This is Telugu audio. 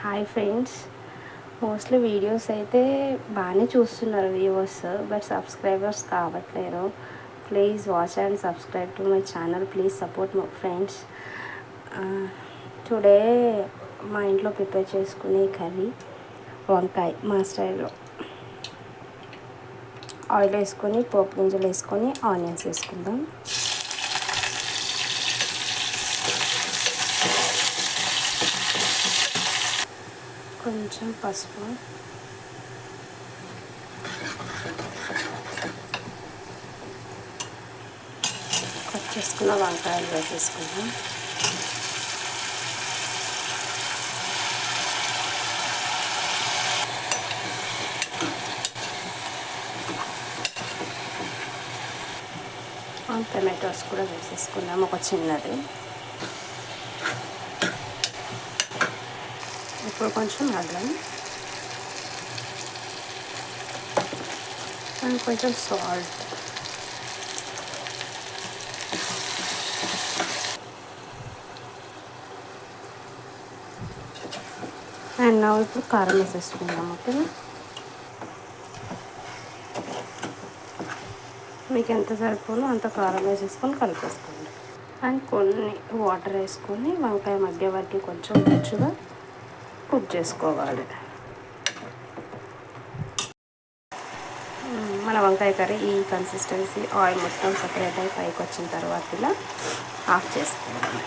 హాయ్ ఫ్రెండ్స్, మోస్ట్లీ వీడియోస్ అయితే బాగానే చూస్తున్నారు వ్యూవర్స్, బట్ సబ్స్క్రైబర్స్ కావట్లేరు. Please watch and subscribe to my channel. Please support my friends. Today మా ఇంట్లో ప్రిపేర్ చేసుకునే కర్రీ వంకాయ మా స్టైల్లో. ఆయిల్ వేసుకొని పోపు గింజలు వేసుకొని ఆనియన్స్ వేసుకుందాం. కొంచెం పసుపు, కట్ చేసుకున్న వంకాయలు వేసేసుకుందాం. టమాటోస్ కూడా వేసేసుకుందాం, ఒక చిన్నది. ఇప్పుడు కొంచెం అల్లం అండ్ కొంచెం సాల్ట్. అండ్ నా ఇప్పుడు కారం వేసేసుకుందాం. ఓకేనా, మీకు ఎంత సరిపోలో అంత కారం వేసేసుకొని కలిపేసుకోండి. అండ్ కొన్ని వాటర్ వేసుకొని వంకాయ మధ్య వరకు కొంచెం రుచిగా కుక్ చేసుకోవాలి. మన వంకాయ కర్రీ ఈ కన్సిస్టెన్సీ, ఆయిల్ మొత్తం సపరేట్ అయి పైకి వచ్చిన తర్వాత ఇలా ఆఫ్ చేసుకోవాలి.